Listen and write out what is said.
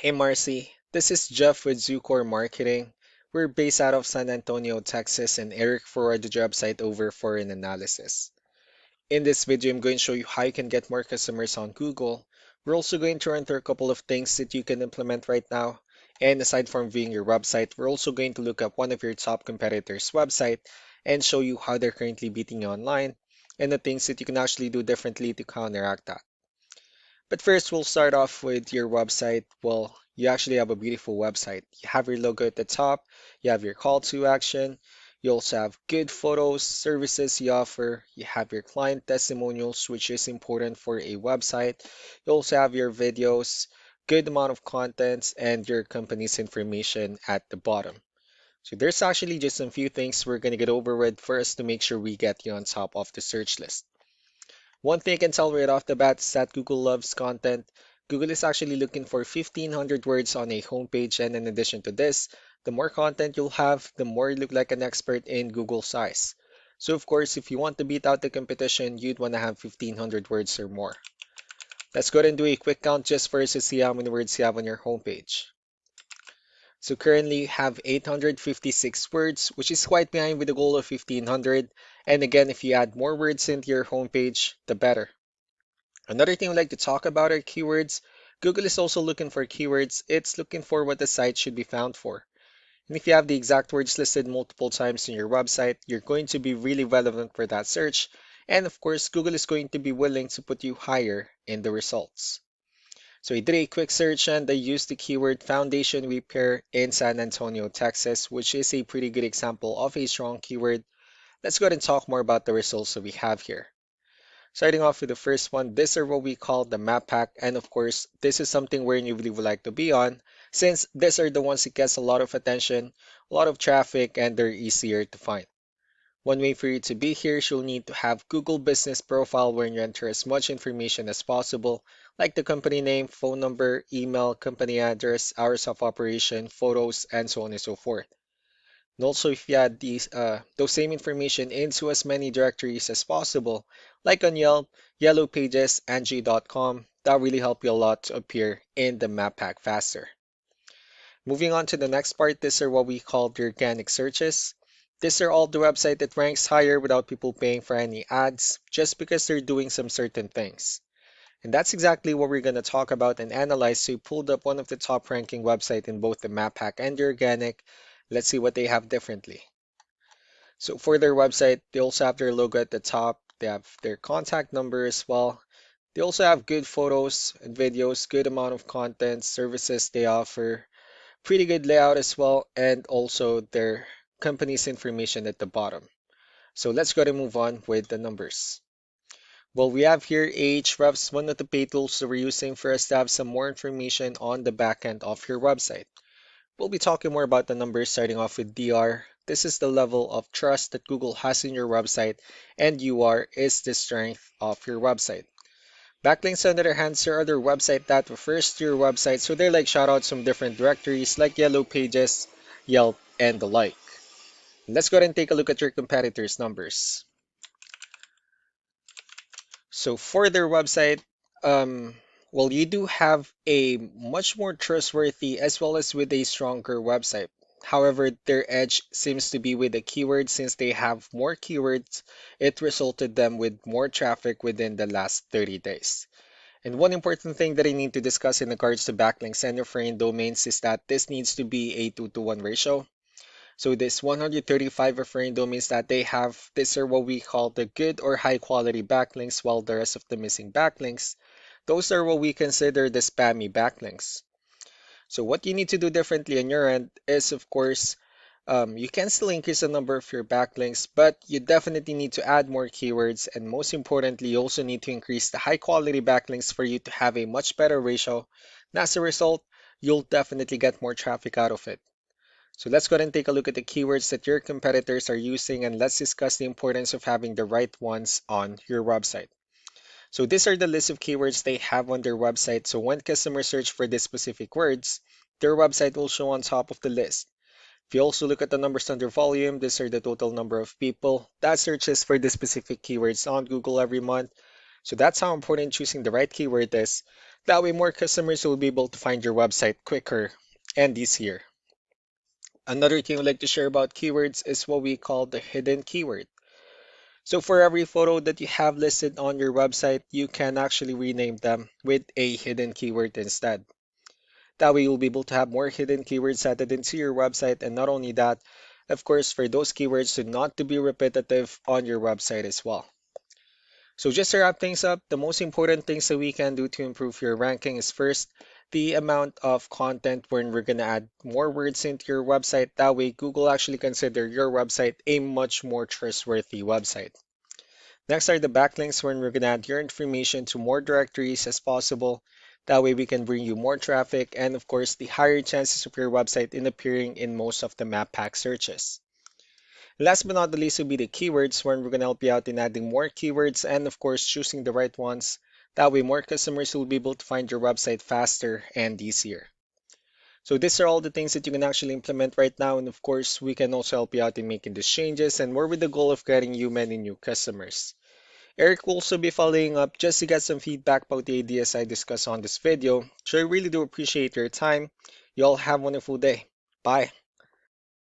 Hey Marcy, this is Jeff with Zucore Marketing. We're based out of San Antonio, Texas, and Eric forwarded the job site over for an analysis. In this video, I'm going to show you how you can get more customers on Google. We're also going to run through a couple of things that you can implement right now. And aside from viewing your website, we're also going to look at one of your top competitors' website and show you how they're currently beating you online and the things that you can actually do differently to counteract that. But first, we'll start off with your website. Well, you actually have a beautiful website. You have your logo at the top, you have your call to action, you also have good photos, services you offer, you have your client testimonials, which is important for a website. You also have your videos, good amount of contents, and your company's information at the bottom. So there's actually just a few things we're going to get over with first to make sure we get you on top of the search list. One thing I can tell right off the bat is that Google loves content. Google is actually looking for 1,500 words on a homepage, and in addition to this, the more content you'll have, the more you look like an expert in Google's eyes. So of course, if you want to beat out the competition, you'd want to have 1,500 words or more. Let's go ahead and do a quick count just first to see how many words you have on your homepage. So currently you have 856 words, which is quite behind with the goal of 1,500. And again, if you add more words into your homepage, the better. Another thing I'd like to talk about are keywords. Google is also looking for keywords. It's looking for what the site should be found for. And if you have the exact words listed multiple times in your website, you're going to be really relevant for that search. And of course, Google is going to be willing to put you higher in the results. So I did a quick search and I used the keyword foundation repair in San Antonio, Texas, which is a pretty good example of a strong keyword. Let's go ahead and talk more about the results that we have here. Starting off with the first one, these are what we call the map pack. And of course, this is something where you really would like to be on, since these are the ones that gets a lot of attention, a lot of traffic, and they're easier to find. One way for you to be here is you'll need to have Google Business Profile where you enter as much information as possible, like the company name, phone number, email, company address, hours of operation, photos, and so on and so forth. And also, if you add those same information into as many directories as possible, like on Yelp, Yellow Pages, Angie.com, that really help you a lot to appear in the map pack faster. Moving on to the next part, these are what we call the organic searches. These are all the website that ranks higher without people paying for any ads, just because they're doing some certain things. And that's exactly what we're going to talk about and analyze. So we pulled up one of the top ranking website in both the map pack and the organic. Let's see what they have differently. So for their website, they also have their logo at the top. They have their contact number as well. They also have good photos and videos, good amount of content, services they offer, pretty good layout as well, and also their company's information at the bottom. So let's go and move on with the numbers. Well, we have here Ahrefs, one of the pay tools that we're using for us to have some more information on the back end of your website. We'll be talking more about the numbers starting off with DR. This is the level of trust that Google has in your website, and UR is the strength of your website. Backlinks, on the other hand, are other website that refers to your website, so they're like shoutouts from different directories like Yellow Pages, Yelp, and the like. Let's go ahead and take a look at your competitors' numbers. So for their website, um, well, you do have a much more trustworthy as well as with a stronger website. However, their edge seems to be with the keywords. Since they have more keywords, it resulted them with more traffic within the last 30 days. And one important thing that I need to discuss in regards to backlinks and referring domains is that this needs to be a 2-to-1 ratio. So this 135 referring domains that they have, these are what we call the good or high quality backlinks, while the rest of the missing backlinks, those are what we consider the spammy backlinks. So what you need to do differently on your end is, of course, you can still increase the number of your backlinks, but you definitely need to add more keywords, and most importantly, you also need to increase the high quality backlinks for you to have a much better ratio. And as a result, you'll definitely get more traffic out of it. So let's go ahead and take a look at the keywords that your competitors are using, and let's discuss the importance of having the right ones on your website. So these are the list of keywords they have on their website. So when customers search for these specific words, their website will show on top of the list. If you also look at the numbers under volume, these are the total number of people that searches for the specific keywords on Google every month. So that's how important choosing the right keyword is. That way, more customers will be able to find your website quicker and easier. Another thing I'd like to share about keywords is what we call the hidden keyword. So for every photo that you have listed on your website, you can actually rename them with a hidden keyword instead. That way you'll be able to have more hidden keywords added into your website, and not only that, of course, for those keywords to not to be repetitive on your website as well. So just to wrap things up, the most important things that we can do to improve your ranking is first, the amount of content when we're going to add more words into your website. That way Google actually consider your website a much more trustworthy website. Next are the backlinks when we're going to add your information to more directories as possible. That way we can bring you more traffic and of course the higher chances of your website in appearing in most of the map pack searches. Last but not the least will be the keywords when we're going to help you out in adding more keywords and of course choosing the right ones. That way more customers will be able to find your website faster and easier. So these are all the things that you can actually implement right now, and of course we can also help you out in making these changes and more with the goal of getting you many new customers. Eric will also be following up just to get some feedback about the ideas I discussed on this video. So I really do appreciate your time. You all have a wonderful day. Bye.